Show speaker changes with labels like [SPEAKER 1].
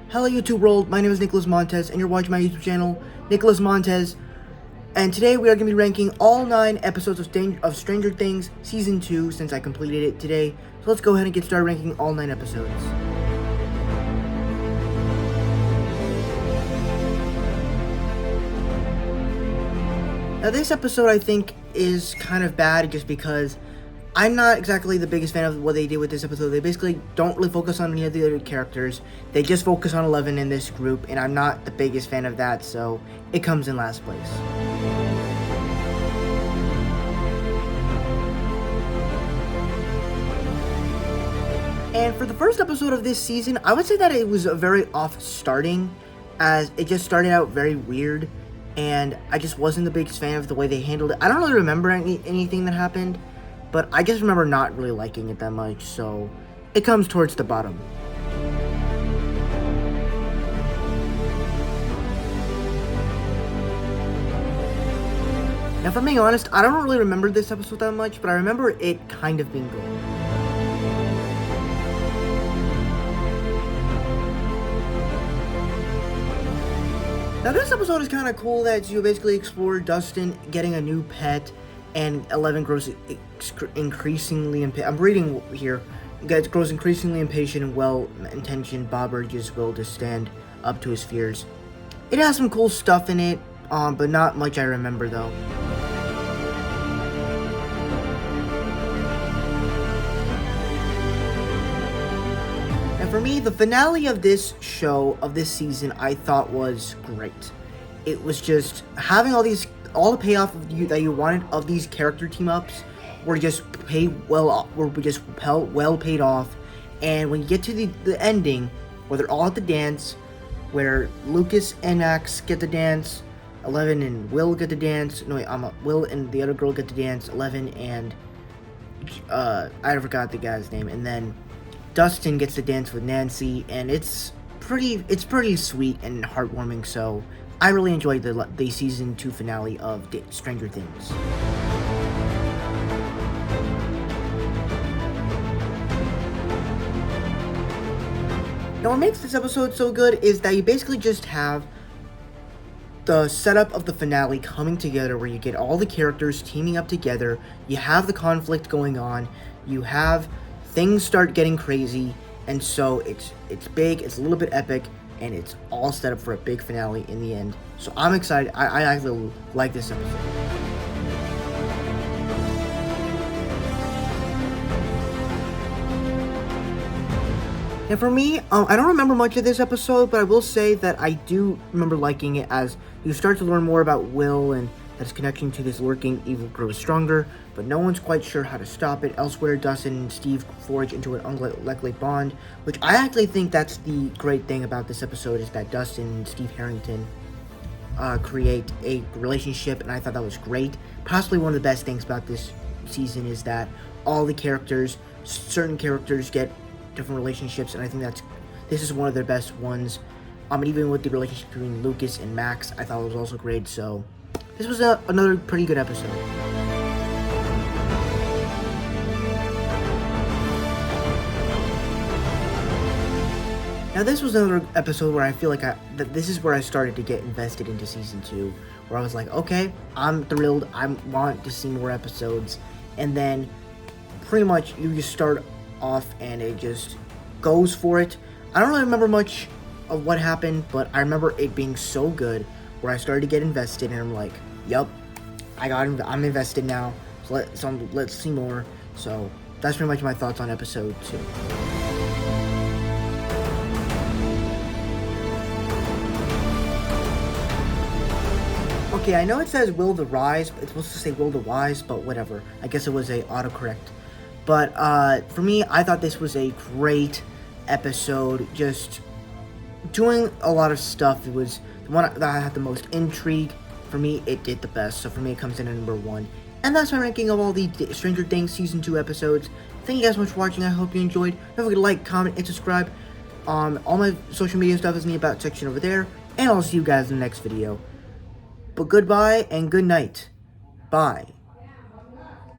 [SPEAKER 1] Hello YouTube world, my name is Nicholas Montez and you're watching my YouTube channel, Nicholas Montez. And today we are going to be ranking all 9 episodes of Stranger Things Season 2 since I completed it today. So let's go ahead and get started ranking all 9 episodes. Now this episode I think is kind of bad just because I'm not exactly the biggest fan of what they did with this episode. They basically don't really focus on any of the other characters. They just focus on 11 in this group, and I'm not the biggest fan of that, so it comes in last place. And for the first episode of this season, I would say that it was a very off starting, as it just started out very weird, and I just wasn't the biggest fan of the way they handled it. I don't really remember anything that happened, but I just remember not really liking it that much, so it comes towards the bottom. Now, if I'm being honest, I don't really remember this episode that much, but I remember it kind of being good. Now, this episode is kind of cool that you basically explore Dustin getting a new pet, and 11 grows increasingly impatient. I'm reading here. Grows increasingly impatient and well-intentioned. Bob urges Will to stand up to his fears. It has some cool stuff in it, but not much I remember though. And for me, the finale of this show, of this season, I thought was great. It was just having all the payoff that you wanted of these character team ups were just well paid off. And when you get to the ending, where they're all at the dance, where Lucas and Max get to dance, 11 and Will get to dance. No wait, Will and the other girl get to dance. 11 and I forgot the guy's name. And then Dustin gets to dance with Nancy, and it's pretty sweet and heartwarming. So I really enjoyed the season 2 finale of Stranger Things. Now, what makes this episode so good is that you basically just have the setup of the finale coming together, where you get all the characters teaming up together, you have the conflict going on, you have things start getting crazy, and so it's big, it's a little bit epic, and it's all set up for a big finale in the end. So I'm excited. I actually like this episode. And for me, I don't remember much of this episode, but I will say that I do remember liking it, as you start to learn more about Will and that his connection to this lurking evil grows stronger, but no one's quite sure how to stop it. Elsewhere, Dustin and Steve forge into an unlikely bond, which I actually think that's the great thing about this episode, is that Dustin and Steve Harrington create a relationship, and I thought that was great. Possibly one of the best things about this season is that all the characters, certain characters get different relationships, and I think this is one of their best ones. And even with the relationship between Lucas and Max, I thought it was also great. So this was another pretty good episode. Now this was another episode where I feel like this is where I started to get invested into season 2, where I was like, okay, I'm thrilled, I want to see more episodes. And then pretty much you just start off and it just goes for it. I don't really remember much of what happened, but I remember it being so good where I started to get invested, and I'm like, yup, I'm invested now, so let's see more. So that's pretty much my thoughts on episode 2. Okay, I know it says Will the Rise, but it's supposed to say Will the Wise, but whatever. I guess it was a autocorrect. But for me, I thought this was a great episode. Just doing a lot of stuff. It was the one that had the most intrigue. For me, it did the best. So for me, it comes in at number 1. And that's my ranking of all the Stranger Things Season 2 episodes. Thank you guys so much for watching. I hope you enjoyed. Don't forget to like, comment, and subscribe. All my social media stuff is in the About section over there. And I'll see you guys in the next video. But goodbye and good night. Bye.